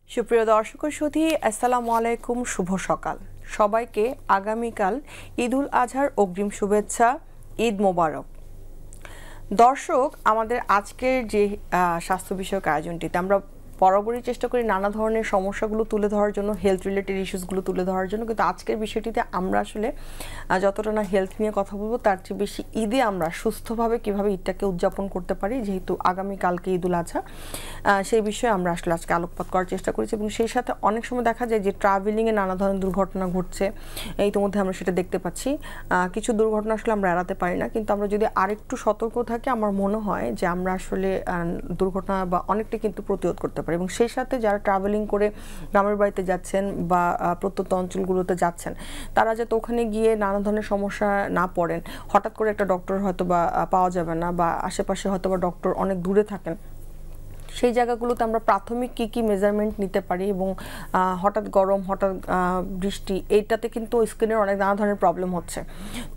সুপ্রিয় দর্শক ও সুধী, আসসালামু আলাইকুম, শুভ সকাল। সবাইকে আগামীকাল ঈদুল আজহার অগ্রিম শুভেচ্ছা, ঈদ মোবারক। দর্শক, আমাদের আজকের যে স্বাস্থ্য বিষয়ক আয়োজনটিতে আমরা বরাবরই চেষ্টা করি নানা ধরনের সমস্যাগুলো তুলে ধরার জন্য, হেলথ রিলেটেড ইস্যুসগুলো তুলে ধরার জন্য, কিন্তু আজকের বিষয়টিতে আমরা আসলে যতটা না হেলথ নিয়ে কথা বলবো তার চেয়ে বেশি ঈদে আমরা সুস্থভাবে কিভাবে ঈদটাকে উদযাপন করতে পারি, যেহেতু আগামীকালকে ঈদুল আজহা, সেই বিষয়ে আমরা আসলে আজকে আলোকপাত করার চেষ্টা করেছি। এবং সেই সাথে অনেক সময় দেখা যায় যে ট্রাভেলিংয়ে নানা ধরনের দুর্ঘটনা ঘটছে, ইতিমধ্যে আমরা সেটা দেখতে পাচ্ছি। কিছু দুর্ঘটনা আসলে আমরা এড়াতে পারি না, কিন্তু আমরা যদি আরেকটু সতর্ক থাকি আমার মনে হয় যে আমরা আসলে দুর্ঘটনা বা অনেকটা কিন্তু প্রতিরোধ করতে পারি। এবং সেই সাথে যারা ট্রাভেলিং করে গ্রামের বাড়িতে যাচ্ছেন বা প্রত্যন্ত অঞ্চলগুলোতে যাচ্ছেন, তারা যাতে ওখানে গিয়ে নানা ধরনের সমস্যা না পড়েন, হঠাৎ করে একটা ডক্টর হয়তো বা পাওয়া যাবে না, বা আশেপাশে হয়তো বা ডক্টর অনেক দূরে থাকেন, সেই জায়গাগুলোতে আমরা প্রাথমিক কি মেজারমেন্ট নিতে পারি। এবং হঠাৎ গরম, হঠাৎ বৃষ্টি, এইটাতে কিন্তু স্কিনের অনেক নানা ধরনের প্রবলেম হচ্ছে।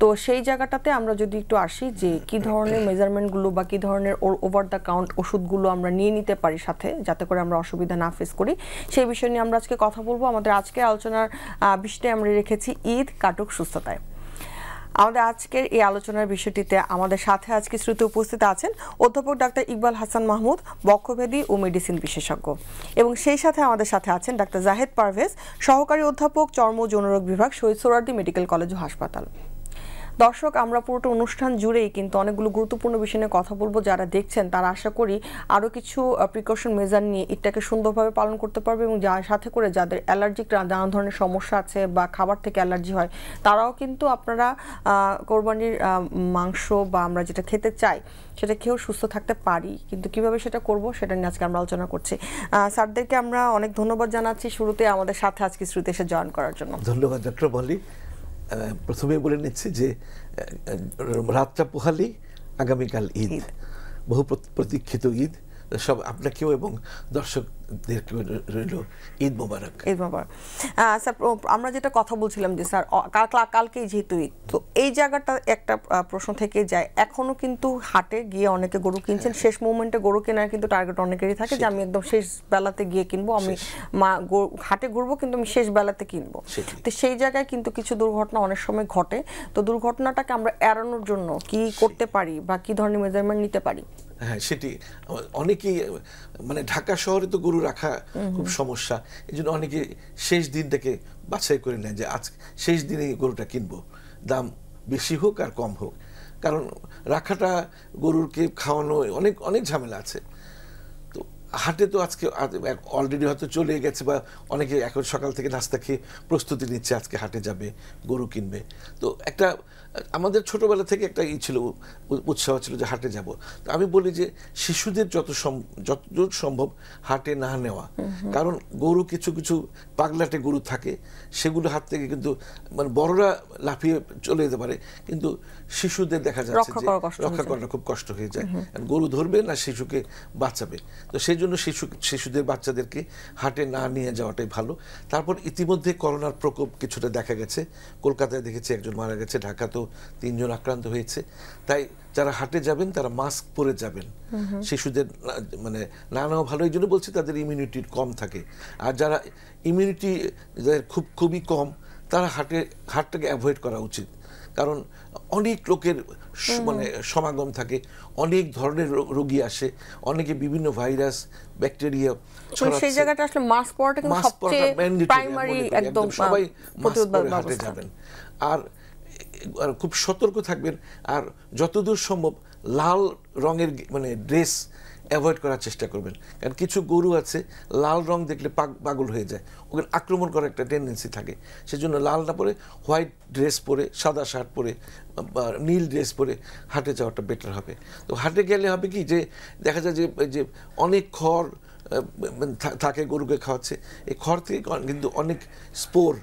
তো সেই জায়গাটাতে আমরা যদি একটু আসি যে কি ধরনের মেজারমেন্টগুলো বা কি ধরনের ওভার দ্য কাউন্ট ওষুধগুলো আমরা নিয়ে নিতে পারি সাথে, যাতে করে আমরা অসুবিধা না ফেস করি, সেই বিষয় নিয়ে আমরা আজকে কথা বলবো। আমাদের আজকের আলোচনার বিষয়টি আমরা রেখেছি ঈদ কাটুক সুস্থতায়। আমাদের আজকের এই আলোচনার বিষয়টিতে আমাদের সাথে আজকে শ্রুতি উপস্থিত আছেন অধ্যাপক ডাক্তার ইকবাল হাসান মাহমুদ, বক্ষব্যাধি ও মেডিসিন বিশেষজ্ঞ, এবং সেই সাথে আমাদের সাথে আছেন ডাক্তার জাহেদ পারভেজ, সহকারী অধ্যাপক চর্ম ও যৌনরোগ বিভাগ, শহীদ সোহরাওয়ার্দী মেডিকেল কলেজ ও হাসপাতাল। দর্শক, আমরা পুরোটা অনুষ্ঠান জুড়েই কিন্তু অনেকগুলো গুরুত্বপূর্ণ বিষয় নিয়ে কথা বলবো। যারা দেখছেন তারা আশা করি আরও কিছু প্রিকশন মেজার নিয়ে ঈদটাকে সুন্দরভাবে পালন করতে পারবে, এবং যার সাথে করে যাদের অ্যালার্জিক নানা ধরনের সমস্যা আছে বা খাবার থেকে অ্যালার্জি হয়, তারাও কিন্তু আপনারা কোরবানির মাংস বা আমরা যেটা খেতে চাই সেটা খেয়েও সুস্থ থাকতে পারি। কিন্তু কিভাবে সেটা করব সেটা নিয়ে আজকে আমরা আলোচনা করছি। স্যারদেরকে আমরা অনেক ধন্যবাদ জানাচ্ছি শুরুতে আমাদের সাথে আজকে শ্রুতি এসে জয়েন করার জন্য। ধন্যবাদ ডক্টর মল্লিক। প্রথমে বলে নিচ্ছি যে রাতটা পোহালি আগামীকাল ঈদ, বহু প্রতীক্ষিত ঈদ। সব আপনাকেও এবং দর্শকদেরকে রইল ঈদ মোবারক। ঈদ মোবারক। স্যার, আমরা যেটা কথা বলছিলাম যে স্যার কালকেই যেহেতু ঈদ, তো এই জায়গাটা একটা প্রশ্ন থেকে যায়। এখনো কিন্তু হাটে গিয়ে অনেকে গরু কিনছেন, শেষ মোমেন্টে গরু কেনার কিন্তু টার্গেট অনেকেরই থাকে যে আমি একদম শেষ বেলাতে গিয়ে কিনবো, আমি হাটে ঘুরবো কিন্তু আমি শেষ বেলাতে কিনবো। তো সেই জায়গায় কিন্তু কিছু দুর্ঘটনা অনেক সময় ঘটে। তো দুর্ঘটনাটাকে আমরা এড়ানোর জন্য কি করতে পারি বা কি ধরনের মেজারমেন্ট নিতে পারি? হ্যাঁ, সেটি অনেকেই, মানে ঢাকা শহরে তো গরু রাখা খুব সমস্যা, এই জন্য অনেকে শেষ দিনটাকে বাছাই করে নেয় যে আজ শেষ দিনে গরুটা কিনবো, দাম বেশি হোক আর কম হোক। কারণ রাখাটা, গরুরকে খাওয়ানো অনেক অনেক ঝামেলা আছে। তো হাটে তো আজকে অলরেডি হয়তো চলে গেছে, বা অনেকে এখন সকাল থেকে নাস্তা খেয়ে প্রস্তুতি নিচ্ছে আজকে হাটে যাবে, গরু কিনবে। তো একটা আমাদের ছোটবেলা থেকে একটা ছিল, উৎসাহ ছিল যে হাটে যাব। তো আমি বলি যে শিশুদের যতদূর সম্ভব হাটে না নেওয়া, কারণ গরু কিছু কিছু পাগলাটে গরু থাকে, সেগুলো হাত থেকে কিন্তু মানে বড়রা লাফিয়ে চলে যেতে পারে, কিন্তু শিশুদের দেখা যাচ্ছে যে রক্ষা করাটা খুব কষ্ট হয়ে যায়। গরু ধরবে না শিশুকে বাঁচাবে। তো সেই জন্য শিশুদের, বাচ্চাদেরকে হাটে না নিয়ে যাওয়াটাই ভালো। তারপর ইতিমধ্যে করোনার প্রকোপ কিছুটা দেখা গেছে, কলকাতায় দেখেছি একজন মারা গেছে, ঢাকাতেও 3 জন আক্রান্ত হয়েছে। তাই যারা হাটে যাবেন তারা মাস্ক পরে যাবেন। শিশুদের মানে না নেওয়া ভালো, এই জন্য বলছি তাদের ইমিউনিটি কম থাকে। আর যারা ইমিউনিটি যাদের খুবই কম, তারা হাটটাকে অ্যাভয়েড করা উচিত। কারণ অনেক লোকের মানে সমাগম থাকে, অনেক ধরনের রোগী আসে, অনেকে বিভিন্ন ভাইরাস, ব্যাকটেরিয়া ছড়াচ্ছে। সেই জায়গাটা আসলে মাস্ক পরাটা কিন্তু সবচেয়ে প্রাইমারি, একদম সবাই মাস্ক পরে হাটে যাবেন। আর খুব সতর্ক থাকবেন। আর যতদূর সম্ভব লাল রঙের মানে ড্রেস অ্যাভয়েড করার চেষ্টা করবেন। কারণ কিছু গরু আছে লাল রং দেখলে পাগল হয়ে যায়, ওকে আক্রমণ করার একটা টেন্ডেন্সি থাকে। সেজন্য লাল না পরে হোয়াইট ড্রেস পরে, সাদা শার্ট পরে বা নীল ড্রেস পরে হাটে যাওয়াটা বেটার হবে। তো হাটে গেলে হবে কি যে দেখা যায় যে অনেক খড় থাকে গরুকে খাওয়াচ্ছে, এই খড় থেকে কিন্তু অনেক স্পোর,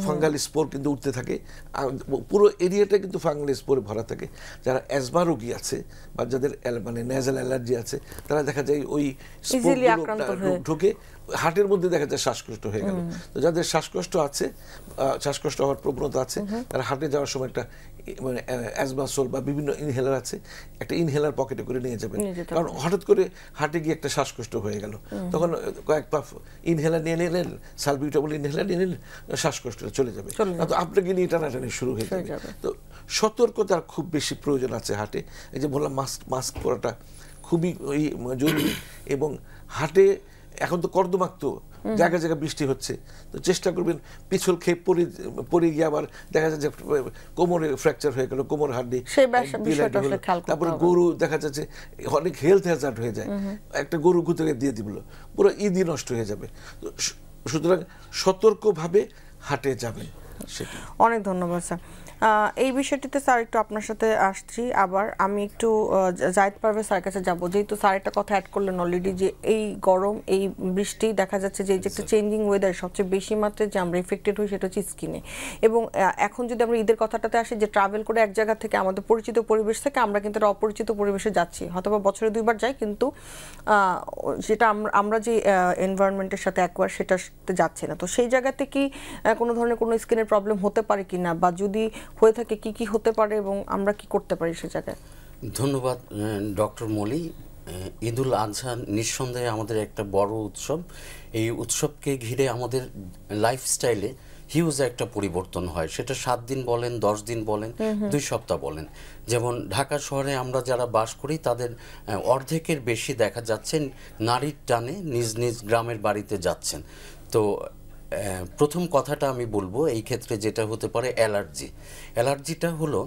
ফাঙ্গালি স্পোর কিন্তু উঠতে থাকে। আর পুরো এরিয়াটা কিন্তু ফাঙ্গালি স্পোরে ভরা থাকে। যারা অ্যাজমা রোগী আছে বা যাদের মানে নেজাল অ্যালার্জি আছে, তারা দেখা যায় ওই স্পোরগুলো ঢুকে হার্টের মধ্যে দেখা যায় শ্বাসকষ্ট হয়ে গেল। তো যাদের শ্বাসকষ্ট আছে, শ্বাসকষ্ট হওয়ার প্রবণতা আছে, তারা হাটে যাওয়ার সময় একটা মানে অ্যাজমাসল বা বিভিন্ন ইনহেলার আছে, একটা ইনহেলার পকেটে করে নিয়ে যাবেন। কারণ হঠাৎ করে হার্টে গিয়ে একটা শ্বাসকষ্ট হয়ে গেল, তখন কয়েক পাফ ইনহেলার নিয়ে নিলেন, সালবিউটামল ইনহেলার নিয়ে নিলেন, শ্বাসকষ্টটা চলে যাবে। তো আপনাকে নিয়ে টানাটানি শুরু হয়ে যাবে। তো সতর্কতার খুব বেশি প্রয়োজন আছে হার্টে। এই যে বললাম মাস্ক পরাটা খুবই জরুরি। এবং হার্টে এখন তো কর্দমাক্ত, জায়গায় জায়গায় বৃষ্টি হচ্ছে, তো চেষ্টা করবেন পিছল খেয়ে পড়ে গিয়ে আবার দেখা যায় যে কোমরে ফ্র্যাকচার হয়ে গেল, কোমর হাড্ডি। তারপরে গরু দেখা যাচ্ছে অনেক হেলথ হ্যাজার্ড হয়ে যায়, একটা গরু গুঁতে দিয়ে দিল, পুরো ঈদই নষ্ট হয়ে যাবে। সুতরাং সতর্কভাবে হাটে যাবেন। অনেক ধন্যবাদ স্যার। এই বিষয়টিতে স্যার একটু আপনার সাথে আসছি। আবার আমি একটু জাহিদ পারভেজ স্যারের কাছে যাবো, যেহেতু স্যার একটা কথা অ্যাড করলেন অলরেডি, যে এই গরম, এই বৃষ্টি দেখা যাচ্ছে যে একটা চেঞ্জিং ওয়েদার, সবচেয়ে বেশি মাত্রায় যে আমরা এফেক্টেড হই সেটা হচ্ছে স্কিনে। এবং এখন যদি আমরা ঈদের কথাটাতে আসি, যে ট্রাভেল করে এক জায়গা থেকে আমাদের পরিচিত পরিবেশ থেকে আমরা কিন্তু একটা অপরিচিত পরিবেশে যাচ্ছি, হয়তো বা বছরে 2 বার যাই, কিন্তু যেটা আমরা যে এনভায়রনমেন্টের সাথে অ্যাকোয়ার সেটাতে যাচ্ছি না। তো সেই জায়গাতে কি কোনো ধরনের কোনো স্কিনের প্রবলেম হতে পারে কিনা, বা যদি হয়ে থাকে কি কি হতে পারে এবং আমরা কি করতে পারি সে জায়গায়? ধন্যবাদ ডক্টর মলি। ঈদুল আজহা নিঃসন্দেহে আমাদের একটা বড় উৎসব। এই উৎসবকে ঘিরে আমাদের লাইফস্টাইলে হিউজ একটা পরিবর্তন হয়, সেটা 7 দিন বলেন, 10 দিন বলেন, 2 সপ্তাহ বলেন। যেমন ঢাকা শহরে আমরা যারা বাস করি তাদের অর্ধেকের বেশি দেখা যাচ্ছে নারীর টানে নিজ নিজ গ্রামের বাড়িতে যাচ্ছেন। তো প্রথম কথাটা আমি বলবো এই ক্ষেত্রে যেটা হতে পারে অ্যালার্জিটা হলো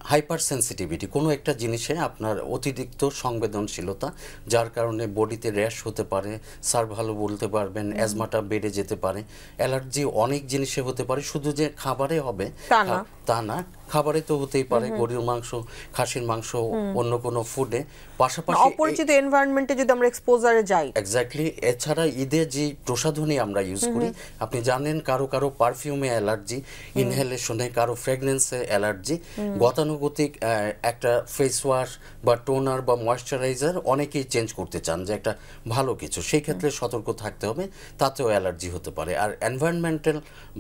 হাইপার সেন্সিটিভিটি, কোনো একটা জিনিসে আপনার অতিরিক্ত সংবেদনশীলতা, যার কারণে বডিতে র্যাশ হতে পারে, স্যার ভালো বলতে পারবেন, অ্যাজমাটা বেড়ে যেতে পারে। অ্যালার্জি অনেক জিনিসে হতে পারে, শুধু যে খাবারে হবে তা না, খাবারে তো হতেই পারে, গরুর মাংস, খাসির মাংস, অন্য কোনো ফুডে, পাশাপাশি অপরিচিত এনভায়রনমেন্টে যদি আমরা এক্সপোজারে যাই। এক্স্যাক্টলি। এছাড়া ঈদে যে প্রসাধনী আমরা ইউজ করি, আপনি জানেন কারো কারো পারফিউমে অ্যালার্জি, ইনহেলেশনে, কারো ফ্রেগনেন্সে অ্যালার্জি। গতানুগতিক একটা ফেস ওয়াশ বা টোনার বা ময়েশ্চারাইজার অনেকেই চেঞ্জ করতে চান, যে একটা ভালো কিছু, সেই ক্ষেত্রে সতর্ক থাকতে হবে, তাতেও অ্যালার্জি হতে পারে। আর এনভায়রনমেন্টাল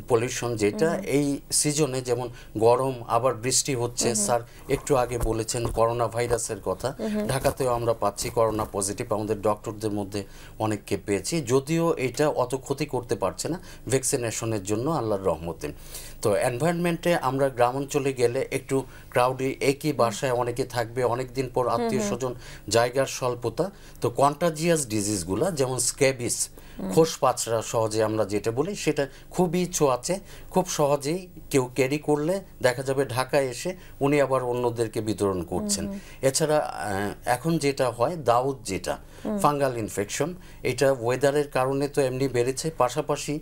পলিউশন যেটা এই সিজনে, যেমন গরম আবার বৃষ্টি হচ্ছে, স্যার একটু আগে বলেছেন করোনা ভাইরাসের কথা, ঢাকাতেও আমরা পাচ্ছি করোনা পজিটিভ, আমাদের ডক্টরদের মধ্যে অনেককে পেয়েছি, যদিও এটা অত ক্ষতি করতে পারছে না ভ্যাকসিনেশনের জন্য আল্লাহর রহমতে। তো এনভায়রনমেন্টে আমরা গ্রাম অঞ্চলে গেলে একটু ক্রাউডি, একই বাসায় অনেকে থাকবে, অনেক দিন পর আত্মীয় স্বজন, জায়গার স্বল্পতা। তো কন্টাজিয়াস ডিজিজগুলো যেমন স্ক্যাবিস, খোস পাচড়া সহজে আমরা যেটা বলি, সেটা খুবই ছোঁয়াচে, খুব সহজেই কেউ ক্যারি করলে দেখা যাবে ঢাকায় এসে উনি আবার অন্যদেরকে বিতরণ করছেন। এছাড়া এখন যেটা হয় দাউদ, যেটা ফাঙ্গাল ইনফেকশন, এটা ওয়েদারের কারণে তো এমনি বেড়েছে, পাশাপাশি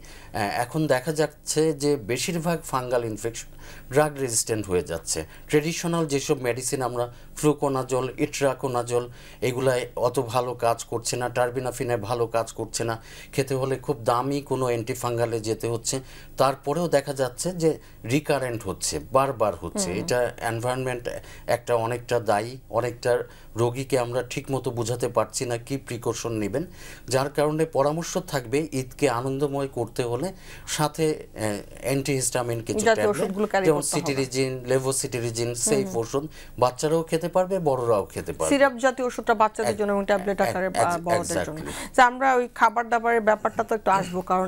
এখন দেখা যাচ্ছে যে বেশিরভাগ ফাঙ্গাল ইনফেকশন ড্রাগ রেজিস্ট্যান্ট হয়ে যাচ্ছে। ট্রেডিশনাল যেসব মেডিসিন আমরা ফ্লুকোনাজল, ইট্রাকোনাজল, এগুলাই অত ভালো কাজ করছে না, টার্বিনাফিনে ভালো কাজ করছে না, খেতে হলে খুব দামি কোনো অ্যান্টিফাঙ্গালে যেতে হচ্ছে, তারপরেও দেখা যাচ্ছে যে রিকারেন্ট হচ্ছে, বারবার হচ্ছে। এটা এনভায়রনমেন্ট একটা অনেকটা দায়ী, অনেকটা রোগীকে আমরা ঠিকমতো বোঝাতে পারছি না কি প্রিকশন নেবেন, যার কারণে পরামর্শ থাকবে ঈদকে আনন্দময় করতে হলে সাথে অ্যান্টিহিস্টামিন কিছু ট্যাবলেট, যেমন সিটিরিজিন, লেভোসিটিরিজিন, সেফ ওষুধ, বাচ্চারাও খেতে পারবে, বড়রাও খেতে পারবে। সিরাপ জাতীয় ওষুধটা বাচ্চাদের জন্য এবং ট্যাবলেট আকারে বড়দের জন্য। আমরা ওই খাবার দাবারের ব্যাপারটা তো একটু আসবো, কারণ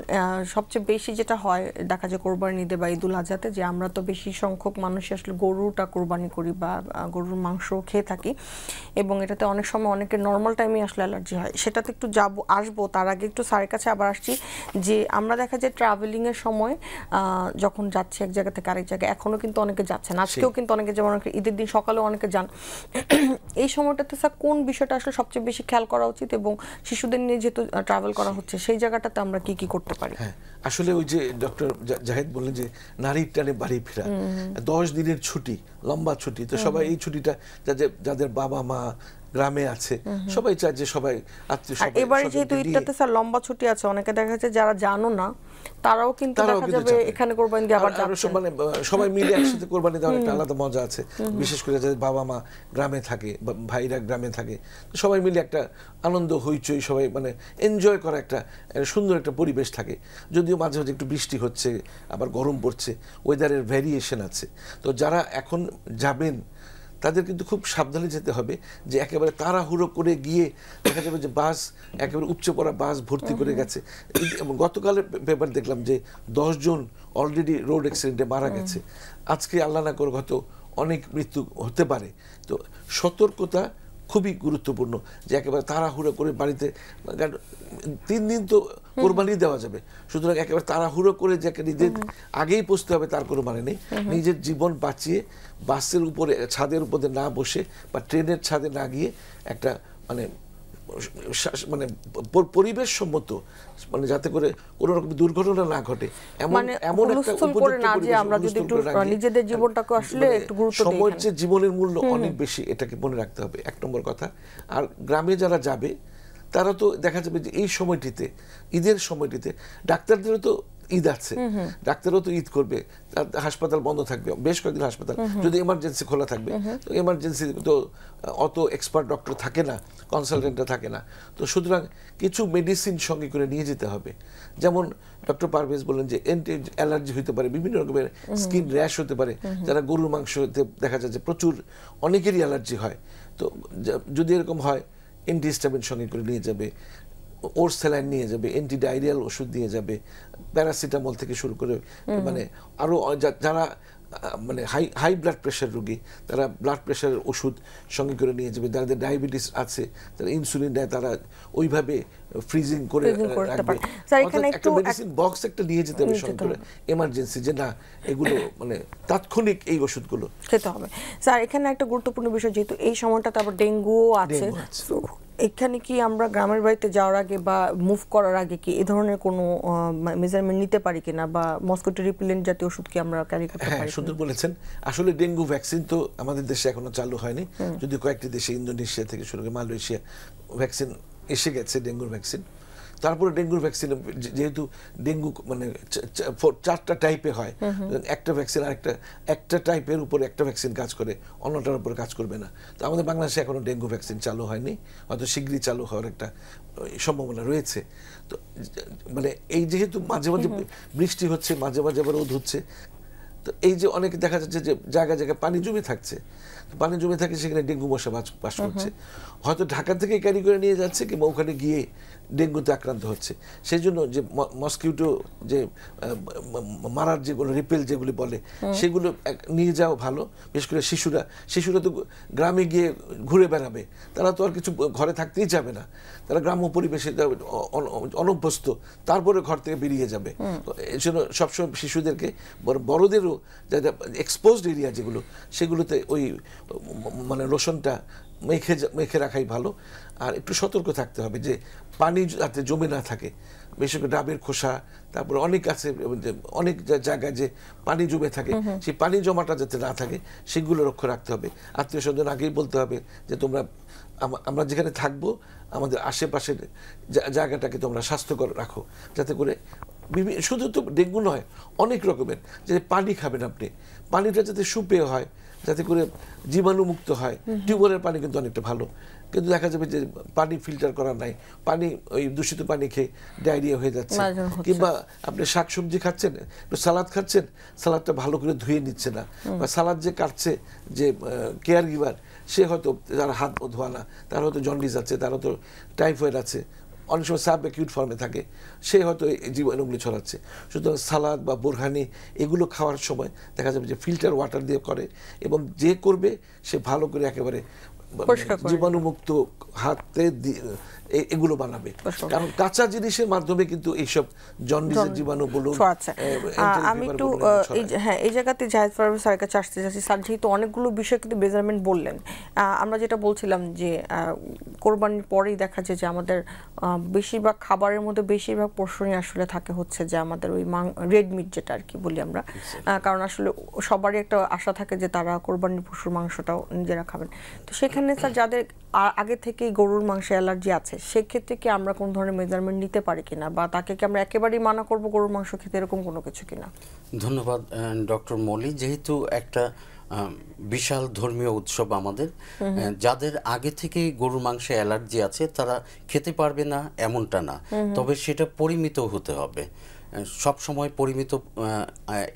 সবচেয়ে বেশি যেটা হয় দেখা যায় কোরবানি ঈদে বা ঈদুল আজহাতে, যে আমরা তো বেশি সংখ্যক মানুষ আসলে গরুটা কোরবানি করি বা গরুর মাংস খেয়ে থাকি, এবং এটাতে অনেক সময় অনেকের নর্মাল টাইমে আসলে অ্যালার্জি হয়। সেটাতে একটু আসবো, তার আগে একটু স্যারের কাছে আবার আসছি, যে আমরা দেখা যায় ট্রাভেলিংয়ের সময় যখন যাচ্ছি এক জায়গা থেকে আরেক জায়গায়, এখনও কিন্তু অনেকে যাচ্ছেন, আজকেও কিন্তু অনেকে, যেমন ঈদের দিন সকালেও অনেকে যান। এই সময়টাতে স্যার কোন বিষয়টা আসলে সবচেয়ে বেশি খেয়াল করা উচিত, এবং শিশুদের নিয়ে যেহেতু ট্রাভেল করা হচ্ছে সেই জায়গাটাতে আমরা কি কি করতে পারি? হ্যাঁ, আসলে ওই যে ডক্টর জাহিদ বললেন যে নারীর টানে বাড়ি ফেরা, 10 দিনের ছুটি, লম্বা ছুটি, তো সবাই এই ছুটিটা যাদের বাবা মা গ্রামে আছে, সবাই চায় যে সবাই আত্মীয় আর এবারে যেহেতু ঈদটাতে স্যার লম্বা ছুটি আছে, অনেকে দেখা যাচ্ছে যারা জানো না তারাও কিন্তু দেখা যাবে এখানে কোরবানি দিয়ে আবার যাচ্ছে। মানে সবাই মিলে একসাথে কোরবানি দেওয়ার একটা আলাদা মজা আছে, বিশেষ করে যাদের বাবা মা গ্রামে থাকে বা ভাইরা গ্রামে থাকে, সবাই মিলে একটা আনন্দ হইচই, সবাই মানে এনজয় করা একটা সুন্দর একটা পরিবেশ থাকে। যদিও মাঝে মাঝে একটু বৃষ্টি হচ্ছে, আবার গরম পড়ছে, ওয়েদারের ভ্যারিয়েশন আছে। তো যারা এখন যাবেন তাদের কিন্তু খুব সাবধানে যেতে হবে, যে একেবারে তাড়াহুড়ো করে গিয়ে দেখা যাবে যে বাস একেবারে উপচে পড়া বাস ভর্তি করে গেছে। গতকালের পেপার দেখলাম যে 10 জন অলরেডি রোড অ্যাক্সিডেন্টে মারা গেছে। আজকে আল্লাহ না করে হয়তো অনেক মৃত্যু হতে পারে। তো সতর্কতা খুবই গুরুত্বপূর্ণ, যে একেবারে তাড়াহুড়ো করে বাড়িতে 3 দিন তো কোরবানি দেওয়া যাবে, সুতরাং একেবারে তাড়াহুড়ো করে যে নিজের আগেই পৌঁছতে হবে তার কোনো মানে নেই। নিজের জীবন বাঁচিয়ে বাসের উপরে ছাদের উপরে না বসে বা ট্রেনের ছাদে না গিয়ে একটা মানে মানে পরিবেশ সম্মত, মানে যাতে করে কোনো রকম দুর্ঘটনা না ঘটে এমন একটা নিজেদের জীবনটাকে আসলে একটু গুরুত্ব দিই। সময়ের যে জীবনের মূল্য অনেক বেশি, এটাকে মনে রাখতে হবে 1 নম্বর কথা। আর গ্রামে যারা যাবে তারা তো দেখা যাবে যে এই সময়টিতে, ঈদের সময়টিতে ডাক্তারদেরও তো ঈদ আছে, ডাক্তারও তো ঈদ করবে, হাসপাতাল বন্ধ থাকবে বেশ কয়েকদিন, হাসপাতাল যদি এমার্জেন্সি খোলা থাকবে, তো এমার্জেন্সি তো অত এক্সপার্ট ডক্টর থাকে না, কনসালটেন্টরা থাকে না। তো সুতরাং কিছু মেডিসিন সঙ্গে করে নিয়ে যেতে হবে। যেমন ডক্টর পারভেজ বলেন যে অ্যান্টি অ্যালার্জি হতে পারে, বিভিন্ন রকমের স্কিন র্যাশ হতে পারে, যারা গরুর মাংসতে দেখা যায় যে প্রচুর অনেকেরই অ্যালার্জি হয়। তো যদি এরকম হয় অ্যান্টিহিস্টামিন সঙ্গে করে নিয়ে যাবে, ওর স্যালাইন নিয়ে যাবে, অ্যান্টি ডায়রিয়াল ওষুধ নিয়ে যাবে, প্যারাসিটামল থেকে শুরু করে মানে আরও যারা মানে হাই ব্লাড প্রেশার রোগী তারা ব্লাড প্রেশারের ওষুধ সঙ্গে করে নিয়ে যাবে, যাদের ডায়াবেটিস আছে তারা ইনসুলিন দেয়, তারা ওইভাবে ফ্রিজিং করে রাখবে। একটা মেডিসিন বক্স একটা নিয়ে যেতে হবে সঙ্গে করে, এমার্জেন্সি, যে না এগুলো মানে তাৎক্ষণিক এই ওষুধগুলো খেতে হবে। স্যার এখানে একটা গুরুত্বপূর্ণ বিষয়, যেহেতু এই সময়টাতে আবার ডেঙ্গুও আছে, এখানে কি আমরা গ্রামের বাড়িতে যাওয়ার আগে বা মুভ করার আগে কি এই ধরনের কোনো মেজারমেন্ট নিতে পারি কিনা, বা মস্কিটো রিপেলেন্ট জাতীয় ওষুধ কি আমরা ক্যারি করতে পারি? সুন্দর বলেছেন। আসলে ডেঙ্গু ভ্যাকসিন তো আমাদের দেশে এখনো চালু হয়নি, যদি কয়েকটি দেশে ইন্দোনেশিয়া থেকে শুরু করে মালয়েশিয়া ভ্যাকসিন এসে গেছে ডেঙ্গুর ভ্যাকসিন। তারপরে ডেঙ্গুর ভ্যাকসিন যেহেতু ডেঙ্গু মানে 4টা টাইপে হয়, একটা ভ্যাকসিন একটা টাইপের উপরে একটা ভ্যাকসিন কাজ করে, অন্যটার উপরে কাজ করবে না। তো আমাদের বাংলাদেশে এখনো ডেঙ্গু ভ্যাকসিন চালু হয়নি, হয়তো শীঘ্রই চালু হওয়ার একটা সম্ভাবনা রয়েছে। তো মানে এই যেহেতু মাঝে মাঝে বৃষ্টি হচ্ছে, মাঝে মাঝে আবার রোদ হচ্ছে, তো এই যে অনেকে দেখা যাচ্ছে যে জায়গায় জায়গায় পানি জমে থাকছে, পানি জমে থাকে, সেখানে ডেঙ্গু মশা বাস করছে, হয়তো ঢাকা থেকে ক্যারি করে নিয়ে যাচ্ছে কিংবা ওখানে গিয়ে ডেঙ্গুতে আক্রান্ত হচ্ছে। সেই জন্য যে মস্কিটো যে মারার যেগুলো রিপেল যেগুলি বলে সেগুলো নিয়ে যাওয়া ভালো। বিশেষ করে শিশুরা তো গ্রামে গিয়ে ঘুরে বেড়াবে, তারা তো আর কিছু ঘরে থাকতেই যাবে না, তারা গ্রাম্য পরিবেশে অনভ্যস্ত, তারপরে ঘর থেকে বেরিয়ে যাবে। এই জন্য সবসময় শিশুদেরকে বড়দেরও যারা এক্সপোজড এরিয়া যেগুলো, সেগুলোতে ওই মানে লোশনটা মেখে রাখাই ভালো। আর একটু সতর্ক থাকতে হবে যে পানি যাতে জমে না থাকে, বিশেষ করে ডাবের খোসা, তারপরে অনেক আছে অনেক জায়গায় যে পানি জমে থাকে, সেই পানি জমাটা যাতে না থাকে সেগুলো লক্ষ্য রাখতে হবে। আত্মীয় স্বজন আগেই বলতে হবে যে আমরা যেখানে থাকবো আমাদের আশেপাশের জায়গাটাকে তোমরা স্বাস্থ্যকর রাখো, যাতে করে শুধু তো ডেঙ্গু নয়, অনেক রকমের যে পানি খাবেন আপনি, পানিটা যাতে সুপেয় হয়, যাতে করে জীবাণুমুক্ত হয়। টিউবওয়েলের পানি কিন্তু অনেকটা ভালো, কিন্তু দেখা যাবে যে পানি ফিল্টার করা নাই, পানি ওই দূষিত পানি খেয়ে ডায়রিয়া হয়ে যাচ্ছে। কিংবা আপনি শাকসবজি খাচ্ছেন, একটু সালাদ খাচ্ছেন, সালাদটা ভালো করে ধুয়ে নিচ্ছে না, বা সালাদ যে কাটছে যে কেয়ার গিভার, সে হয়তো তার হাত ধোয়া না, তার হয়তো জন্ডিস আছে, তার হয়তো টাইফয়েড আছে, অনেক সময় সাব অ্যাকিউট ফর্মে থাকে, সে হয়তো এই জীবাণুগুলি ছড়াচ্ছে। সুতরাং সালাদ বা বোরহানি এগুলো খাওয়ার সময় দেখা যাবে যে ফিল্টার ওয়াটার দিয়ে করে, এবং যে করবে সে ভালো করে একেবারে জীবাণুমুক্ত হাতে এগুলো বানাবে, কারণ কাঁচা জিনিসের মাধ্যমে কিন্তু এইসব জন্ডিসের জীবাণু বলুন। আমি একটু এই জায়গাতে জাহিদ পারভেজ স্যারের কাছে আসতে চাচ্ছি। স্যার যেহেতু অনেকগুলো বিষয় কিন্তু মেজারমেন্ট বললেন, আমরা যেটা বলছিলাম যে কোরবানির পরেই দেখা যায় যে আমাদের বেশিরভাগ খাবারের মধ্যে বেশিরভাগ পোর্শনই আসলে থাকে হচ্ছে যে আমাদের ওই রেড মিট যেটা আর কি বলি আমরা, কারণ আসলে সবারই একটা আশা থাকে যে তারা কোরবানির পশুর মাংসটাও নিজেরা খাবেন। তো সেখানে এখানে স্যার যাদের আগে থেকেই গরুর মাংসে অ্যালার্জি আছে সেক্ষেত্রে কি আমরা কোন ধরনের মেজারমেন্ট নিতে পারি কিনা, বা তাকে কি আমরা একেবারেই মানা করব গরুর মাংস খেতে, এরকম কোনো কিছু কিনা? ধন্যবাদ ডক্টর মলি। যেহেতু একটা বিশাল ধর্মীয় উৎসব আমাদের, যাদের আগে থেকেই গরুর মাংসে অ্যালার্জি আছে তারা খেতে পারবে না এমনটা না, তবে সেটা পরিমিত হতে হবে। সব সময় পরিমিত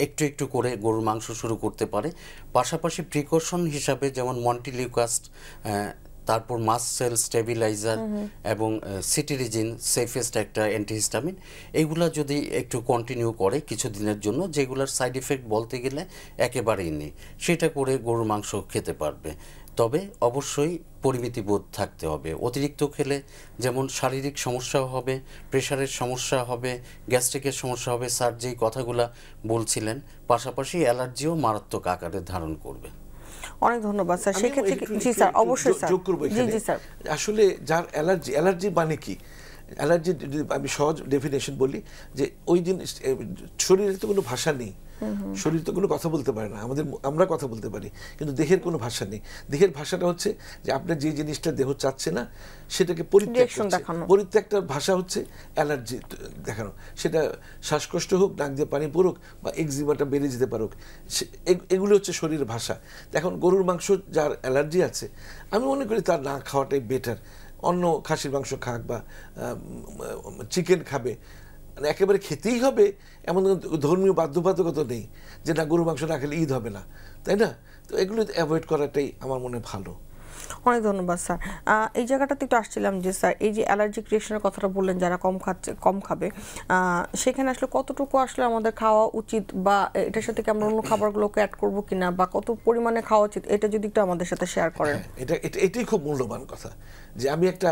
একটু একটু করে গরুর মাংস শুরু করতে পারে। পাশাপাশি প্রিকশন হিসাবে যেমন মন্টিলিউকাস্ট, তারপর মাস্ট সেল স্টেবিলাইজার এবং সিটিরিজিন সেফেস্ট একটা অ্যান্টিহিস্টামিন, এইগুলা যদি একটু কন্টিনিউ করে কিছুদিনের জন্য, যেগুলোর সাইড ইফেক্ট বলতে গেলে একেবারেই নেই, সেটা করে গরুর মাংস খেতে পারবে। তবে অবশ্যই পরিমিতি বোধ থাকতে হবে। অতিরিক্ত খেলে যেমন শারীরিক সমস্যা হবে, প্রেশারের সমস্যা হবে, গ্যাস্ট্রিকের সমস্যা হবে, স্যার যেই কথাগুলা বলছিলেন, পাশাপাশি অ্যালার্জিও মারাত্মক আকারে ধারণ করবে। অনেক ধন্যবাদ স্যার। সেক্ষেত্রে জি স্যার, অবশ্যই স্যার। যোগ করব এখানে। জি স্যার। আসলে যার অ্যালার্জি মানে কি, অ্যালার্জি আমি সহজ ডেফিনেশন বলি যে ওই দিন শরীরের তো কোনো ভাষা নেই, শরীর তো কোনো কথা বলতে পারে না, আমরা কথা বলতে পারি, কিন্তু দেহের কোনো ভাষা নেই। দেহের ভাষাটা হচ্ছে যে আপনার যে জিনিসটা দেহ চাচ্ছে না সেটাকে পরিত্যাগটার ভাষা হচ্ছে অ্যালার্জি দেখানো। সেটা শ্বাসকষ্ট হোক, নাক দিয়ে পানি পড়ুক, বা এক্সিমাটা বেড়ে যেতে পারুক, এগুলো হচ্ছে শরীরের ভাষা। এখন গরুর মাংস যার অ্যালার্জি আছে, আমি মনে করি তার না খাওয়াটাই বেটার। অন্য খাসির মাংস খাক বা চিকেন খাবে, মানে একেবারে খেতেই হবে এমন ধর্মীয় বাধ্যবাধকতা নেই যে না গরু মাংস না খেলে ঈদ হবে না, তাই না? তো এগুলো অ্যাভয়েড করাটাই আমার মনে ভালো। অনেক ধন্যবাদ স্যার। এই জায়গাটাতে একটু আসছিলাম যে স্যার এই যে অ্যালার্জিক রিঅ্যাকশনের কথাটা বললেন, যারা কম খাবে, সেখানে আসলে কতটুকু আসলে আমাদের খাওয়া উচিত, বা এটার সাথে কি আমরা অন্য খাবারগুলোকে অ্যাড করবো কিনা, বা কত পরিমাণে খাওয়া উচিত, এটা যদি একটু আমাদের সাথে শেয়ার করেন। এটাই খুব মূল্যবান কথা। যে আমি একটা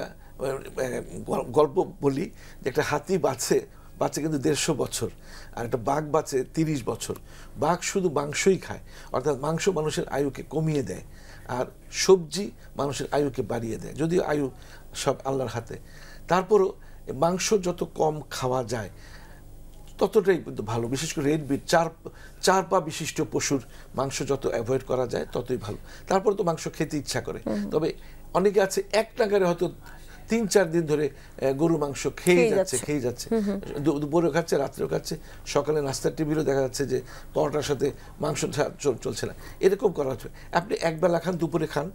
গল্প বলি যে একটা হাতি বাঁচে কিন্তু 150 বছর, আর একটা বাঘ বাঁচে 30 বছর। বাঘ শুধু মাংসই খায়, অর্থাৎ মাংস মানুষের আয়ুকে কমিয়ে দেয়, আর সবজি মানুষের আয়ুকে বাড়িয়ে দেয়, যদিও আয়ু সব আল্লাহর হাতে। তারপরও মাংস যত কম খাওয়া যায় ততটাই কিন্তু ভালো। বিশেষ করে রেড মিট, চার পা বিশিষ্ট পশুর মাংস যত অ্যাভয়েড করা যায় ততই ভালো। তারপর তো মাংস খেতে ইচ্ছা করে, তবে অনেকে আছে এক নাগারে হয়তো 3-4 দিন ধরে গরু মাংস খেয়ে যাচ্ছে, দুপুরে খাচ্ছে, রাত্রেও খাচ্ছে, সকালে নাস্তার টেবিলও দেখা যাচ্ছে যে পরোটার সাথে মাংস চলছে না, এরকম করা হচ্ছে। আপনি একবেলা খান, দুপুরে খান,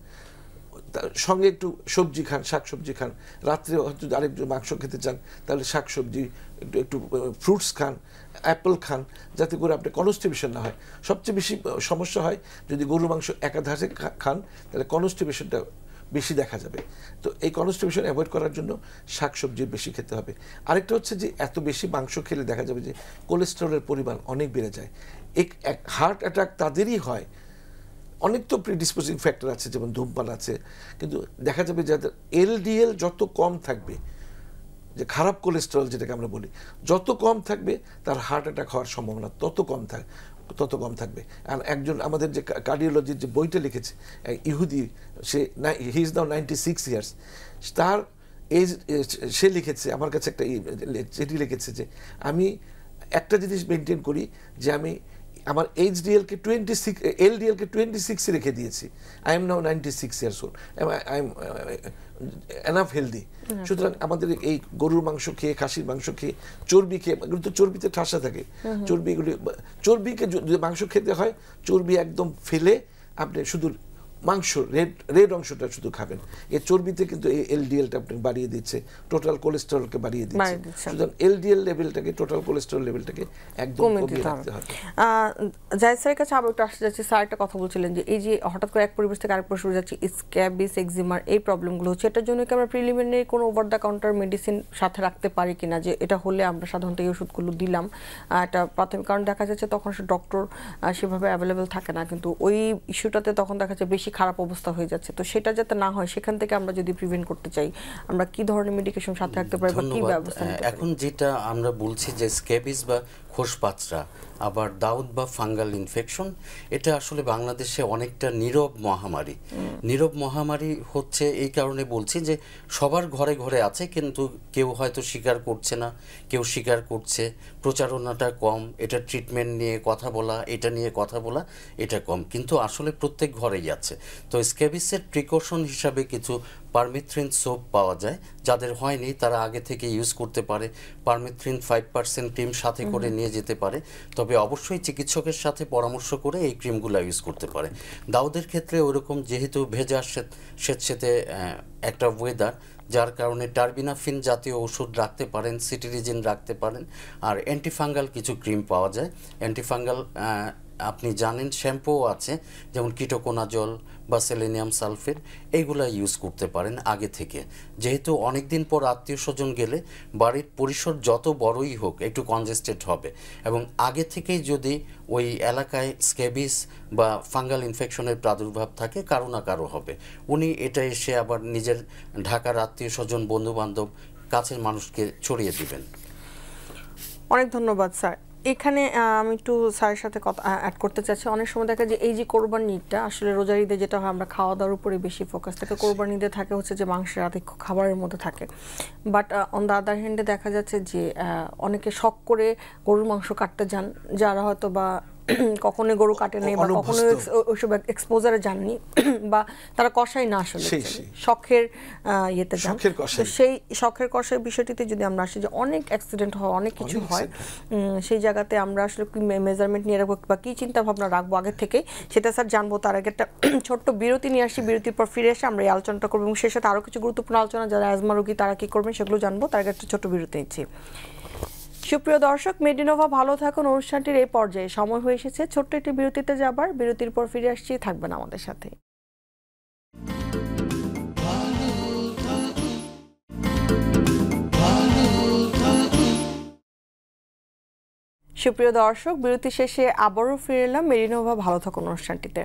সঙ্গে একটু সবজি খান, শাকসবজি খান, রাত্রে হয়তো আরেকটু মাংস খেতে চান তাহলে শাকসবজি, একটু ফ্রুটস খান, অ্যাপেল খান, যাতে করে আপনার কনস্টিপেশন না হয়। সবচেয়ে বেশি সমস্যা হয় যদি গরুর মাংস একাধারে খান, তাহলে কনস্টিপেশনটা বেশি দেখা যাবে। তো এই কনস্টিপেশন অ্যাভয়েড করার জন্য শাকসবজি বেশি খেতে হবে। আরেকটা হচ্ছে যে এত বেশি মাংস খেলে দেখা যাবে যে কোলেস্টেরলের পরিমাণ অনেক বেড়ে যায়। হার্ট অ্যাটাক তাদেরই হয়। অনেক তো প্রিডিসপোজিং ফ্যাক্টর আছে, যেমন ধূমপান আছে, কিন্তু দেখা যাবে যাদের এলডিএল যত কম থাকবে, যে খারাপ কোলেস্টেরল যেটাকে আমরা বলি, যত কম থাকবে তার হার্ট অ্যাটাক হওয়ার সম্ভাবনা তত কম থাকবে। আর একজন আমাদের যে কার্ডিওলজির যে বইটা লিখেছে, ইহুদি, হি ইজ নাও 96 ইয়ার্স, তার এজ, সে লিখেছে আমার কাছে একটা চিঠি লিখেছে যে আমি একটা জিনিস মেনটেন করি, যে আমি আমার এইচডিএলকে 26, এলডিএলকে 26 রেখে দিয়েছি। I am now 96 years old, I am enough healthy. সুতরাং আমাদের এই গরুর মাংস খেয়ে, খাসির মাংস খেয়ে, চর্বি খেয়ে, এগুলো তো চর্বিতে ঠাসা থাকে, চর্বিকে যদি মাংস খেতে হয়, চর্বি একদম ফেলে আপনি শুধু মাংস রেড অংশটা শুধু খাবেন। এই চর্বিতে কিন্তু এই এলডিএলটা আপনি বাড়িয়ে দিচ্ছে, টোটাল কোলেস্টেরলকে বাড়িয়ে দিচ্ছে। সুতরাং এলডিএল লেভেলটাকে, টোটাল কোলেস্টেরল লেভেলটাকে একদম কমিয়ে রাখতে হবে। জায়েদ স্যারের কাছে আবার একটু আসতে যাচ্ছি। স্যার একটা কথা বলছিলেন যে এই যে হঠাৎ করে এক পরিবেশ থেকে আরেক পরিবেশে যাচ্ছে, স্ক্যাবিস, এক্সিমার, এই প্রবলেমগুলো হচ্ছে, এটার জন্য কি আমরা প্রিলিমিনারি কোনো ওভার দ্য কাউন্টার মেডিসিন সাথে রাখতে পারি কিনা, যে এটা হলে আমরা সাধারণত এই ওষুধগুলো দিলাম, এটা প্রাথমিক কারণ দেখা যাচ্ছে তখন সে ডক্টর সেভাবে অ্যাভেলেবেল থাকে না, কিন্তু ওই ইস্যুটাতে তখন দেখা যাচ্ছে বেশি খারাপ অবস্থা হয়ে যাচ্ছে। তো সেটা যাতে না হয়, সেখান থেকে আমরা যদি প্রিভেন্ট করতে চাই, আমরা কি ধরনের মেডিকেশন সাথে রাখতে পারি বা কি ব্যবস্থা নিতে পারি? এখন যেটা আমরা বলছি যে স্ক্যাবিস বা খোসপাচড়া, আবার দাউদ বা ফাঙ্গাল ইনফেকশন, এটা আসলে বাংলাদেশে অনেকটা নীরব মহামারী। নীরব মহামারী হচ্ছে এই কারণে বলছি যে সবার ঘরে ঘরে আছে, কিন্তু কেউ হয়তো স্বীকার করছে না, কেউ স্বীকার করছে, প্রচারণাটা কম, এটা ট্রিটমেন্ট নিয়ে কথা বলা, এটা নিয়ে কথা বলা এটা কম, কিন্তু আসলে প্রত্যেক ঘরেই আছে। তো স্ক্যাবিসের প্রিকশন হিসাবে কিছু পারমিথ্রিন সোপ পাওয়া যায়, যাদের হয়নি তারা আগে থেকে ইউজ করতে পারে। পারমিথ্রিন 5% ক্রিম সাথে করে নিয়ে যেতে পারে, তবে অবশ্যই চিকিৎসকের সাথে পরামর্শ করে এই ক্রিমগুলো ইউজ করতে পারে। দাউদের ক্ষেত্রে ওরকম যেহেতু ভেজা স্যাঁতসেঁতে একটা ওয়েদার, যার কারণে টার্বিনাফিন জাতীয় ওষুধ রাখতে পারেন, সিটিরিজিন রাখতে পারেন, আর অ্যান্টিফাঙ্গাল কিছু ক্রিম পাওয়া যায়। অ্যান্টিফাঙ্গাল আপনি জানেন শ্যাম্পুও আছে, যেমন কিটোকোনাজল বা সেলেনিয়াম সালফেট, এইগুলা ইউজ করতে পারেন আগে থেকে। যেহেতু অনেক দিন পর আত্মীয় স্বজন গেলে বাড়ির পরিসর যত বড়ই হোক একটু কনজেস্টেড হবে, এবং আগে থেকেই যদি ওই এলাকায় স্ক্যাবিস বা ফাঙ্গাল ইনফেকশনের প্রাদুর্ভাব থাকে, কারো না কারো হবে। উনি এটা এসে আবার নিজের ঢাকার আত্মীয় স্বজন, বন্ধুবান্ধব, কাছের মানুষকে ছড়িয়ে দিবেন। অনেক ধন্যবাদ স্যার। এখানে আমি একটু স্যারের সাথে কথা অ্যাড করতে চাচ্ছি। অনেক সময় দেখা যায় এই যে কোরবানিটা আসলে রোজার ঈদে যেটা হয়, আমরা খাওয়া দাওয়ার উপরে বেশি ফোকাস থাকে, কোরবানি ঈদে থাকে হচ্ছে যে মাংসের আধিক্য খাবারের মধ্যে থাকে। বাট অন দ্য আদার হ্যান্ডে দেখা যাচ্ছে যে অনেকে শখ করে গরুর মাংস কাটতে যান, যারা হয়তো বা কখনো গরু কাটে নেই বা কখনো ওইসব এক্সপোজারে যাননি, বা তারা কষাই না আসলে শখের ইয়েতে যান। তো সেই শখের কষাই বিষয়টিতে যদি আমরা আসি, যে অনেক অ্যাক্সিডেন্ট হয়, অনেক কিছু হয়, সেই জায়গাতে আমরা আসলে কি মেজারমেন্ট নিয়ে রাখবো বা কী চিন্তা ভাবনা রাখবো আগে থেকে, সেটা স্যার জানবো। তার আগে একটা ছোট্ট বিরতি নিয়ে আসি, বিরতির পর ফিরে এসে আমরা এই আলোচনাটা করবো, এবং সেই সাথে আরও কিছু গুরুত্বপূর্ণ আলোচনা, যারা অ্যাজমা রোগী তারা কী করবেন সেগুলো জানবো। তার আগে একটা ছোট্ট বিরতি নিচ্ছি। সুপ্রিয় দর্শক, মেডিনোভা ভালো থাকুন অনুষ্ঠানটির এই পর্যায়ে সময় হয়ে এসেছে ছোট্ট একটি বিরতিতে যাবার। বিরতির পর ফিরে আসছি, থাকবেন আমাদের সাথে। সুপ্রিয় দর্শক, বিরতি শেষে আবারও ফিরে এলাম মেডিনোভা ভালো থাকুন অনুষ্ঠানটিতে।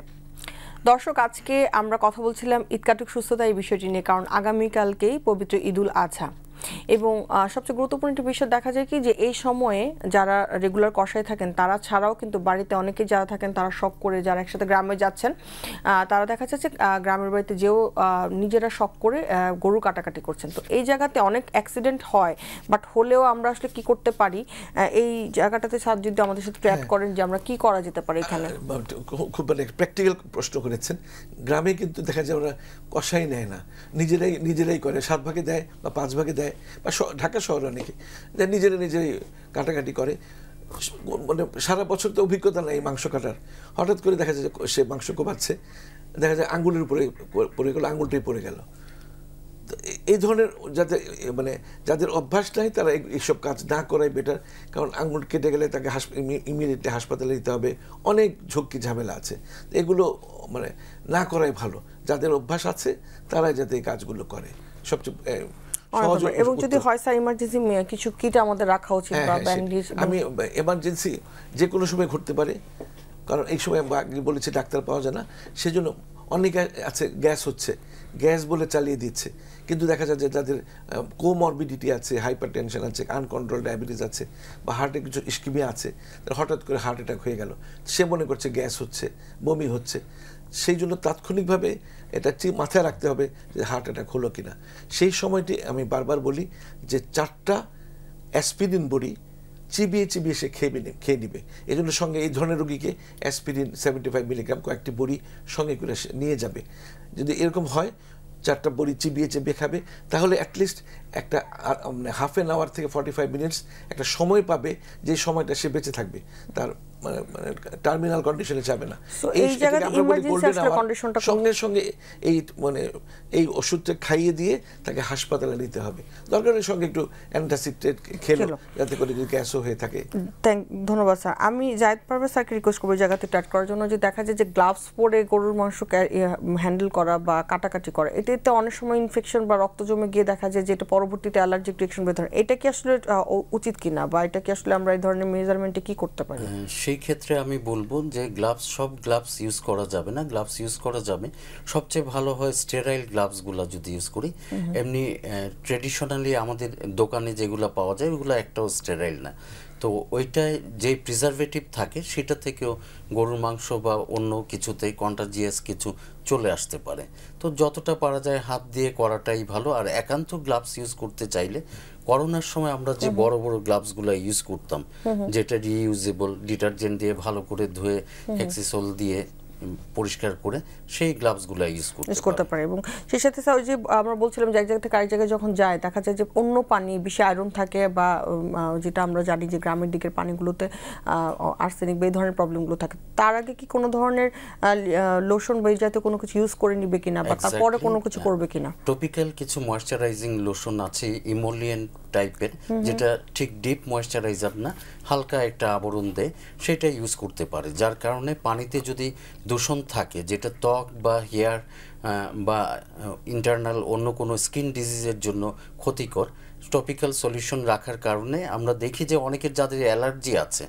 দর্শক, আজকে আমরা কথা বলছিলাম ঈদ কাটুক সুস্থতা এই বিষয়টি নিয়ে, কারণ আগামীকালকেই পবিত্র ঈদুল আজহা, এবং সবচেয়ে গুরুত্বপূর্ণ একটি বিষয় দেখা যায় কি, যে এই সময়ে যারা রেগুলার কষায় থাকেন তারা ছাড়াও কিন্তু বাড়িতে অনেকেই যারা থাকেন তারা শখ করে, যারা একসাথে গ্রামে যাচ্ছেন, তারা দেখা যাচ্ছে গ্রামের বাড়িতে যেও নিজেরা শখ করে গরু কাটাকাটি করছেন। তো এই জায়গাতে অনেক অ্যাক্সিডেন্ট হয়, বাট হলেও আমরা আসলে কি করতে পারি, এই জায়গাটাতে স্যার যদি আমাদের সাথে অ্যাড করেন যে আমরা কি করা যেতে পারে এখানে। খুব মানে প্র্যাকটিক্যাল প্রশ্ন করেছেন। গ্রামে কিন্তু দেখা যায় ওরা কষাই নেয় না, নিজেরাই করে, 7 ভাগে দেয় বা 5 ভাগে দেয়, বা ঢাকা শহরে অনেকে নিজেরাই কাটাকাটি করে। মানে সারা বছর তো অভিজ্ঞতা নেই মাংস কাটার, হঠাৎ করে দেখা যায় সে মাংস কোপাচ্ছে, দেখা যায় আঙ্গুলের উপরে পড়ে গেল, আঙ্গুলটাই পড়ে গেল। এই ধরনের যাদের অভ্যাস নাই তারা এইসব কাজ না করাই বেটার, কারণ আঙ্গুল কেটে গেলে তাকে ইমিডিয়েটলি হাসপাতালে নিতে হবে, অনেক ঝক্কি ঝামেলা আছে। এগুলো মানে না করাই ভালো। যাদের অভ্যাস আছে তারাই যাতে এই কাজগুলো করে সবচেয়ে। এবং যদি হয় স্যার ইমার্জেন্সি কিছু কিট আমাদের রাখা উচিত, বা ব্যান্ডেজ। আমি এমার্জেন্সি যে কোনো সময় ঘটতে পারে, কারণ এই সময় বলেছে ডাক্তার পাওয়া যায় না, সেজন্য অনেকে আছে গ্যাস হচ্ছে, গ্যাস বলে চালিয়ে দিচ্ছে, কিন্তু দেখা যায় যে যাদের কোমরবিডিটি আছে, হাইপার টেনশন আছে, আনকন্ট্রোল ডায়াবেটিস আছে, বা হার্টে কিছু ইস্কিমিয়া আছে, হঠাৎ করে হার্ট অ্যাটাক হয়ে গেল, সে মনে করছে গ্যাস হচ্ছে, বমি হচ্ছে। সেই জন্য তাৎক্ষণিকভাবে এটা মাথায় রাখতে হবে যে হার্ট অ্যাটাক হলো কিনা। সেই সময়টি আমি বারবার বলি যে 4টা অ্যাসপিরিন বড়ি চিবিয়ে সে খেয়ে নিবে। এই জন্য সঙ্গে এই ধরনের রোগীকে অ্যাসপিরিন 75 মিলিগ্রাম কয়েকটি বড়ি সঙ্গে করে নিয়ে যাবে। যদি এরকম হয় 4টা বড়ি চিবিয়ে খাবে, তাহলে অ্যাটলিস্ট একটা হাফ অ্যান আওয়ার থেকে 45 মিনিটস একটা সময় পাবে, যে সময়টা সে বেঁচে থাকবে, তার মানে টার্মিনাল কন্ডিশনে যাবে না। সঙ্গে সঙ্গে এই ওষুধটা খাইয়ে দিয়ে তাকে হাসপাতালে নিতে হবে, দরকারের সঙ্গে একটু অ্যান্টাসিড খেলো, যাতে করে যদি গ্যাসও হয়ে থাকে। ধন্যবাদ স্যার। আমি জায়েদ পারভেজ স্যারকে রিকোয়েস্ট করবো জায়গাতে ট্যাট করার জন্য, যে দেখা যায় যে গ্লাভস পরে গরুর মাংস হ্যান্ডেল করা বা কাটাকাটি করা, এতে অনেক সময় ইনফেকশন বা রক্ত জমে গিয়ে দেখা যায় যে এটা পরবর্তীতে অ্যালার্জিক রিঅ্যাকশন বের হয়। এটা কি আসলে উচিত কিনা, বা এটা কি আসলে আমরা এই ধরনের মেজারমেন্টে কি করতে পারি? সেই ক্ষেত্রে আমি বলবো যে সব গ্লাভস ইউজ করা যাবে না। গ্লাভস ইউজ করা যাবে, সবচেয়ে ভালো হয় স্টেরাইল গ্লাভসগুলো যদি ইউজ করি। এমনি ট্রেডিশনালি আমাদের দোকানে যেগুলো পাওয়া যায় ওগুলো একটাও স্টেরাইল না। তো ওইটায় যে প্রিজারভেটিভ থাকে সেটা থেকেও গরুর মাংস বা অন্য কিছুতে কন্টাজিয়াস কিছু চলে আসতে পারে। তো যতটা পারা যায় হাত দিয়ে করাটাই ভালো। আর একান্ত গ্লাভস ইউজ করতে চাইলে করোনার সময় আমরা যে বড় বড় গ্লাভসগুলো ইউজ করতাম, যেটা রিইউজেবল, ডিটারজেন্ট দিয়ে ভালো করে ধুয়ে হেক্সিসোল দিয়ে পরিষ্কার করে সেই গ্লাভসগুলো ইউজ করতে পারে। এবং সেই সাথে ওই যে আমরা বলছিলাম যে এক জায়গা থেকে আরেক জায়গায় যখন যায় দেখা যায় যে অন্য পানি বেশি আয়রন থাকে, বা যেটা আমরা জানি যে গ্রামের দিকের পানিগুলোতে আর্সেনিক বা এই ধরনের প্রবলেমগুলো থাকে, তার আগে কি কোনো ধরনের লোশন বা এই জাতীয় কোনো কিছু ইউজ করে নিবে কিনা, বা তারপরে কোনো কিছু করবে কিনা? টপিক্যাল কিছু ময়েশ্চারাইজিং লোশন আছে ইমোলিয়েন্ট টাইপের, যেটা ঠিক ডিপ ময়েশ্চারাইজার না, হালকা একটা আবরণ দেয়, সেটা ইউজ করতে পারে। যার কারণে পানিতে যদি দূষণ থাকে, যেটা ত্বক বা হেয়ার বা ইন্টারনাল অন্য কোনো স্কিন ডিজিজের জন্য ক্ষতিকর, টপিক্যাল সলিউশন রাখার কারণে আমরা দেখি যে অনেকের যাদের অ্যালার্জি আছে,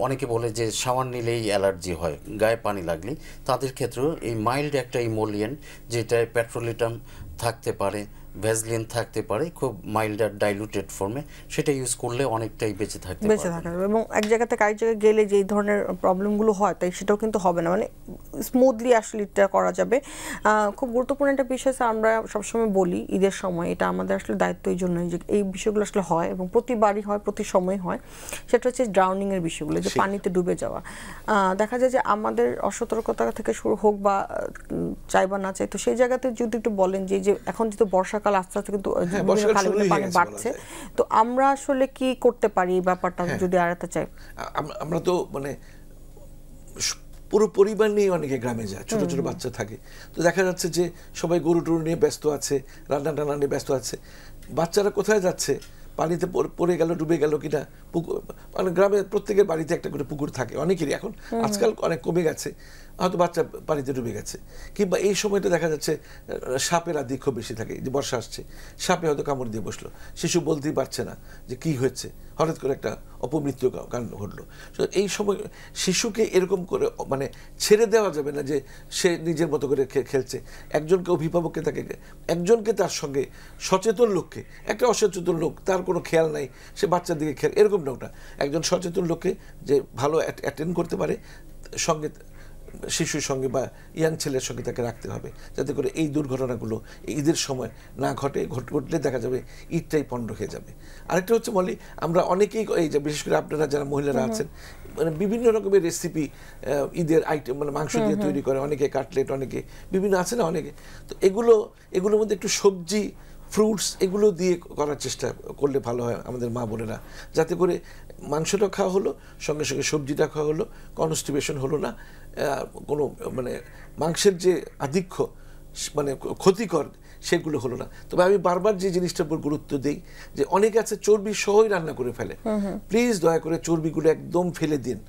অনেকে বলে যে শাওয়ার নিলেই অ্যালার্জি হয়, গায়ে পানি লাগলেই, তাদের ক্ষেত্রেও এই মাইল্ড একটা ইমোলিয়েন্ট, যেটায় পেট্রোলিটাম থাকতে পারে, ভ্যাসলিন থাকতে পারে, খুব মাইল্ড আর ডাইলুটেড ফর্মে, সেটা ইউজ করলে অনেকটাই বেঁচে থাকতে পারবে। এবং এক জায়গা থেকে আরেক জায়গায় গেলে যে এই ধরনের প্রবলেমগুলো হয়, তাই সেটাও কিন্তু হবে না, মানে স্মুথলি আসলে এটা করা যাবে। খুব গুরুত্বপূর্ণ একটা বিষয় আমরা সবসময় বলি ঈদের সময়, এটা আমাদের আসলে দায়িত্ব এই জন্যই যে এই বিষয়গুলো আসলে হয় এবং প্রতিবারই হয়, প্রতি সময় হয়, সেটা হচ্ছে ড্রাউনিং এর বিষয়গুলো, যে পানিতে ডুবে যাওয়া। দেখা যায় যে আমাদের অসতর্কতা থেকে শুরু হোক বা চাই বা না চাই, তো সেই জায়গাতে যদি একটু বলেন যে এখন যেহেতু বর্ষাকাল আস্তে আস্তে কিন্তু পানি বাড়ছে, তো আমরা আসলে কি করতে পারি এই ব্যাপারটা যদি এড়াতে চাই? আমরা তো মানে পুরো পরিবার নিয়ে অনেকে গ্রামে যায়, ছোট ছোট বাচ্চা থাকে, তো দেখা যাচ্ছে যে সবাই গরু টরু নিয়ে ব্যস্ত আছে, রান্না টান্না নিয়ে ব্যস্ত আছে। বাচ্চারা কোথায় যাচ্ছে? পানিতে পড়ে গেল, ডুবে গেল কিনা। পুকুর, মানে গ্রামে প্রত্যেকের বাড়িতে একটা করে পুকুর থাকে, অনেকেরই এখন, আজকাল অনেক কমে গেছে, হয়তো বাচ্চা পানিতে ডুবে গেছে। কিংবা এই সময়টা দেখা যাচ্ছে সাপের আদি খুব বেশি থাকে, যে বর্ষা আসছে, সাপে হয়তো কামড় দিয়ে বসলো, শিশু বলতেই পারছে না যে কি হয়েছে, হঠাৎ করে একটা অপমৃত্যু কাণ্ড ঘটলো। এই সময় শিশুকে এরকম করে মানে ছেড়ে দেওয়া যাবে না যে সে নিজের মতো করে খেলছে। একজনকে, অভিভাবককে, একজনকে তার সঙ্গে সচেতন লোককে, একটা অসচেতন লোক তার কোনো খেয়াল নাই, সে বাচ্চার দিকে খেয়াল, এরকম না, ওটা একজন সচেতন লোককে যে ভালো অ্যাটেন্ড করতে পারে সঙ্গে, শিশুর সঙ্গে বা ইয়াং ছেলের সঙ্গে তাকে রাখতে হবে, যাতে করে এই দুর্ঘটনাগুলো ঈদের সময় না ঘটে। ঘটলে দেখা যাবে ঈদটাই পণ্ড হয়ে যাবে। আরেকটা হচ্ছে বলি, আমরা অনেকেই এই যে বিশেষ করে আপনারা যারা মহিলারা আছেন, মানে বিভিন্ন রকমের রেসিপি ঈদের আইটেম, মানে মাংস দিয়ে তৈরি করে, অনেকে কাটলেট, অনেকে বিভিন্ন আছে না অনেকে, তো এগুলোর মধ্যে একটু সবজি, ফ্রুটস এগুলো দিয়ে করার চেষ্টা করলে ভালো হয় আমাদের মা বোনেরা, যাতে করে মাংসটা খাওয়া হলো, সঙ্গে সঙ্গে সবজিটা খাওয়া হলো, কনস্টিপেশন হলো না, কোনো মানে মাংসের যে আধিক্য মানে ক্ষতিকর সেগুলো হলো না। তবে আমি বারবার যে জিনিসটার উপর গুরুত্ব দিই, যে অনেকে আছে চর্বি সহই রান্না করে ফেলে, প্লিজ দয়া করে চর্বিগুলো একদম ফেলে দিন।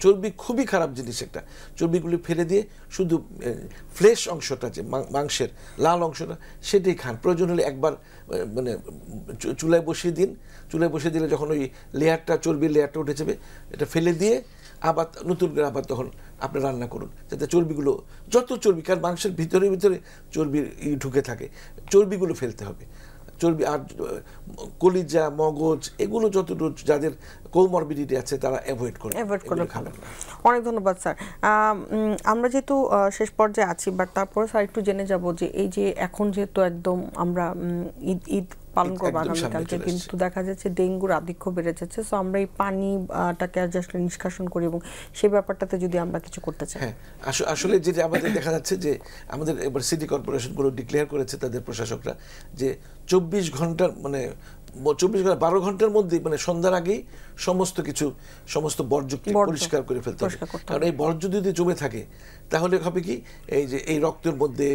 চর্বি খুবই খারাপ জিনিস একটা, চর্বিগুলি ফেলে দিয়ে শুধু ফ্লেশ অংশটা, যে মাংসের লাল অংশটা, সেটাই খান। প্রয়োজন হলে একবার মানে চুলায় বসিয়ে দিন, চুলায় বসিয়ে দিলে যখন ওই লেয়ারটা, চর্বির লেয়ারটা উঠে যাবে, এটা ফেলে দিয়ে আবার নতুন করে আবার তখন আপনি রান্না করুন, যাতে চর্বিগুলো, যত চর্বি, কারণ মাংসের ভিতরে ভিতরে চর্বির ঢুকে থাকে, চর্বিগুলো ফেলতে হবে। চর্বি আর কলিজা, মগজ, এগুলো যতটুকু যাদের কোমরবিডিটি আছে তারা অ্যাভয়েড করে খাবেন না। অনেক ধন্যবাদ স্যার। আমরা যেহেতু শেষ পর্যায়ে আছি, বাট তারপরে স্যার একটু জেনে যাব যে এই যে এখন যেহেতু একদম আমরা ঈদ পালন করবো আগামীকালকে, কিন্তু দেখা যাচ্ছে ডেঙ্গুর আধিক্য বেড়ে যাচ্ছে, সো আমরা এই পানিটাকে জাস্ট নিষ্কাশন করি, এবং সেই ব্যাপারটাতে যদি আমরা কিছু করতে চাই। হ্যাঁ, আসলে যেটা আমাদের দেখা যাচ্ছে যে আমাদের এবার সিটি কর্পোরেশনগুলো ডিক্লেয়ার করেছে তাদের প্রশাসকরা, যে 24 ঘন্টার মানে 12 ঘন্টার মধ্যে, মানে সন্ধ্যার আগেই সমস্ত বর্জ্য পরিষ্কার করে ফেলতে হবে। কারণ এই বর্জ্য যদি জমে থাকে তাহলে হবে কি, এই যে এই রক্তের মধ্যে,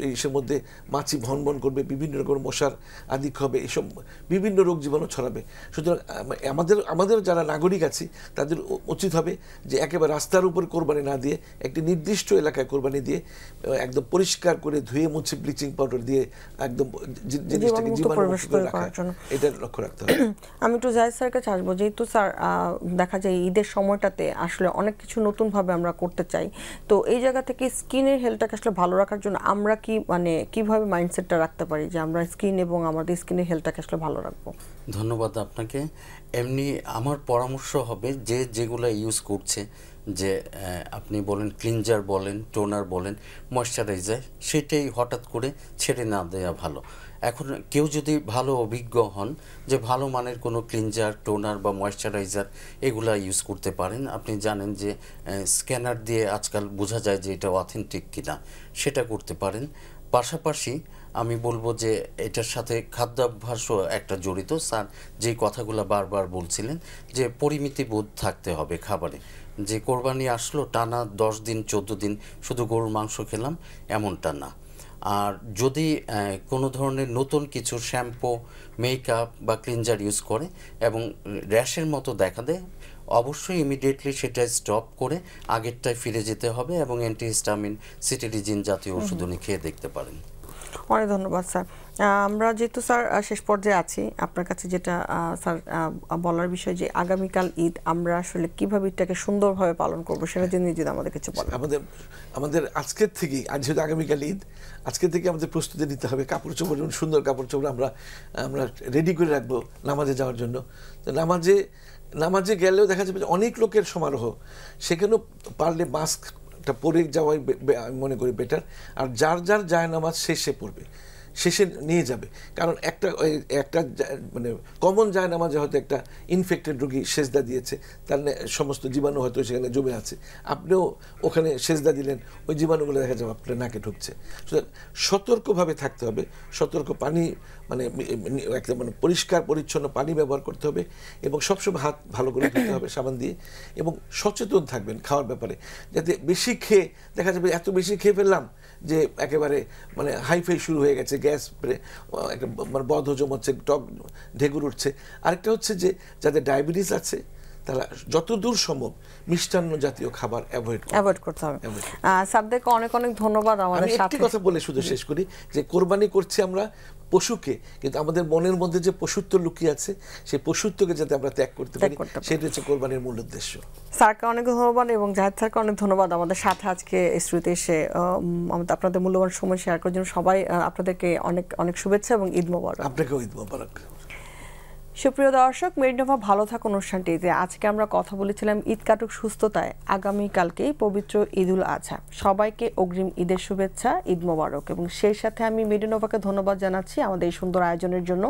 এইসব মধ্যে মাছি ভন করবে, বিভিন্ন রকম মশার আধিক্য হবে, এইসব বিভিন্ন রোগ জীবাণু ছড়াবে। সুতরাং আমাদের যারা নাগরিক আছি তাদের উচিত হবে যে একেবারে রাস্তার উপর কোরবানি না দিয়ে একটি নির্দিষ্ট এলাকায় কোরবানি দিয়ে একদম পরিষ্কার করে ধুয়ে মুছে ব্লিচিং পাউডার দিয়ে একদম জিনিসটাকে জীবাণুমুক্ত রাখা, এটা লক্ষ্য রাখতে হবে। আমি একটু জাহিদ স্যারের কাছে আসবো, যেহেতু স্যার দেখা যায় ঈদের সময়টাতে আসলে অনেক কিছু নতুনভাবে আমরা করতে চাই, তো এই জায়গা থেকে স্কিনের হেলথটাকে আসলে ভালো রাখার জন্য আমরা কি মানে কিভাবে মাইন্ডসেটটা রাখতে পারি যে আমরা স্কিন এবং আমাদের স্কিনের হেলথটাকে আসলে ভালো রাখবো? ধন্যবাদ আপনাকে। এমনি আমার পরামর্শ হবে যে যেগুলো ইউজ করছে, যে আপনি বলেন ক্লিনজার বলেন, টোনার বলেন, ময়শ্চারাইজার, সেটাই হঠাৎ করে ছেড়ে না দেওয়া ভালো। এখন কেউ যদি ভালো অভিজ্ঞ হন যে ভালো মানের কোনো ক্লিনজার, টোনার বা ময়শ্চারাইজার এগুলা ইউজ করতে পারেন। আপনি জানেন যে স্ক্যানার দিয়ে আজকাল বোঝা যায় যে এটা অথেন্টিক কিনা, সেটা করতে পারেন। পাশাপাশি আমি বলবো যে এটার সাথে খাদ্যাভ্যাসও একটা জড়িত। স্যার যে কথাগুলো বারবার বলছিলেন যে পরিমিতি বোধ থাকতে হবে খাবারে, যে কোরবানি আসলো টানা 10 দিন 14 দিন শুধু গরুর মাংস খেলাম এমনটা না। আর যদি কোনো ধরনের নতুন কিছু শ্যাম্পু, মেকআপ বা ক্লিনজার ইউজ করে এবং র্যাশের মতো দেখা দেয়, অবশ্যই ইমিডিয়েটলি সেটা স্টপ করে আগেরটায় ফিরে যেতে হবে এবং অ্যান্টিহিস্টামিন, সিটিডিজিন জাতীয় ওষুধ উনি খেয়ে দেখতে পারেন। অনেক ধন্যবাদ স্যার। আমরা যেহেতু স্যার শেষ পর্যায়ে আছি, আপনার কাছে যেটা স্যার বলার বিষয় যে আগামীকাল ঈদ, আমরা আসলে কিভাবে ঈদটাকে সুন্দরভাবে পালন করবো সেটা জন্য যদি আমাদের কিছু বলেন। আমাদের আজকের থেকেই, আজ যেহেতু আগামীকাল ঈদ, আজকে থেকে আমাদের প্রস্তুতি নিতে হবে। কাপড় চোপড়, যেমন সুন্দর কাপড় চোপড় আমরা রেডি করে রাখবো নামাজে যাওয়ার জন্য। তো নামাজে গেলেও দেখা যাবে যে অনেক লোকের সমারোহ, সেখানেও পারলে মাস্কটা পরে যাওয়াই আমি মনে করি বেটার। আর যার জায়নামাজ শেষে পড়বে, শেষে নিয়ে যাবে, কারণ একটা মানে কমন জায়নামাজে হয়তো একটা ইনফেক্টেড রোগী সেজদা দিয়েছে, তার সমস্ত জীবাণু হয়তো সেখানে জমে আছে, আপনিও ওখানে সেজদা দিলেন, ওই জীবাণুগুলো দেখা যাবে আপনার নাকে ঢুকছে। সুতরাং সতর্কভাবে থাকতে হবে, সতর্ক পানি মানে একটা মানে পরিষ্কার পরিচ্ছন্ন পানি ব্যবহার করতে হবে এবং সবসময় হাত ভালো করে ধুতে হবে সাবান দিয়ে, এবং সচেতন থাকবেন খাওয়ার ব্যাপারে, যাতে বেশি খেয়ে দেখা যাবে এত বেশি খেয়ে ফেললাম যে একেবারে মানে হাইফাই শুরু হয়ে গেছে, গ্যাস একটা মানে বদহজম হচ্ছে, টক ঢেকুর উঠছে। আরেকটা হচ্ছে যে যাদের ডায়াবেটিস আছে তারা যতদূর সম্ভব মিষ্টান্ন জাতীয় খাবার অ্যাভয়েড করতে হবে। স্যারদেরকে অনেক অনেক ধন্যবাদ। আমাদের সাথে একটি কথা বলে শুধু শেষ করি যে কোরবানি করছি আমরা পশুকে, কিন্তু আমাদের মনের মধ্যে যে পশুত্ব লুকিয়ে আছে সেই পশুত্বকে যাতে আমরা ত্যাগ করতে পারি, সেটা হচ্ছে কোরবানির মূল উদ্দেশ্য। স্যারকে অনেক ধন্যবাদ এবং জাহিদ স্যারকে অনেক ধন্যবাদ আমাদের সাথে আজকে স্টুডিওতে এসে আপনাদের মূল্যবান সময় শেয়ার করার জন্য। সবাই আপনাদেরকে অনেক অনেক শুভেচ্ছা এবং ঈদ মোবারক। আপনাকেও ঈদ মোবারক। সুপ্রিয় দর্শক, মেরিনোভা ভালো থাক অনুষ্ঠানটিতে আজকে আমরা কথা বলেছিলাম ঈদ কাটুক সুস্থতায়, আগামীকালকেই পবিত্র ঈদুল আজহা। সবাইকে অগ্রিম ঈদের শুভেচ্ছা, ঈদ মোবারক। এবং সেই সাথে আমি মেরিনোভাকে ধন্যবাদ জানাচ্ছি আমাদের এই সুন্দর আয়োজনের জন্য,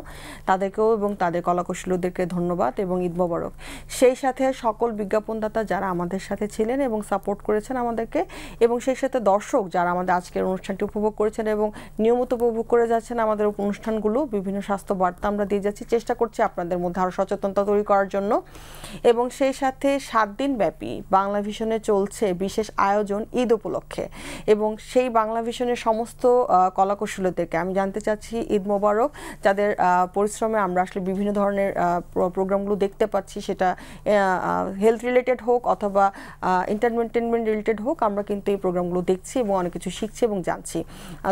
তাদেরকেও এবং তাদের কলাকুশলীদেরকে ধন্যবাদ এবং ঈদ মোবারক। সেই সাথে সকল বিজ্ঞাপনদাতা যারা আমাদের সাথে ছিলেন এবং সাপোর্ট করেছেন আমাদেরকে, এবং সেই সাথে দর্শক যারা আমাদের আজকের অনুষ্ঠানটি উপভোগ করেছেন এবং নিয়মিত উপভোগ করে যাচ্ছেন আমাদের অনুষ্ঠানগুলো, বিভিন্ন স্বাস্থ্য বার্তা আমরা দিয়ে যাচ্ছি, চেষ্টা করছি আপনাদের মধ্যে আরো সচেতনতা তৈরি করার জন্য। এবং সেই সাথে 7 দিন ব্যাপী বাংলা ভিশনে চলছে বিশেষ আয়োজন ঈদ উপলক্ষে, এবং সেই বাংলা ভিশনের সমস্ত কলাকুশলীদেরকে আমি জানতে চাচ্ছি ঈদ মোবারক। যাদের পরিশ্রমে আমরা আসলে বিভিন্ন ধরনের প্রোগ্রামগুলো দেখতে পাচ্ছি, সেটা হেলথ রিলেটেড হোক অথবা এন্টারটেনমেন্ট রিলেটেড হোক, আমরা কিন্তু এই প্রোগ্রামগুলো দেখছি এবং অনেক কিছু শিখছি এবং জানছি।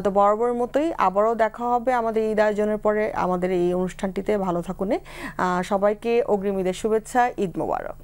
তো বরাবরের মতোই আবারও দেখা হবে আমাদের ঈদ আয়োজনের পরে আমাদের এই অনুষ্ঠানটিতে। ভালো থাকুন। সবাইকে অগ্রিম ঈদের শুভেচ্ছা, ঈদ মোবারক।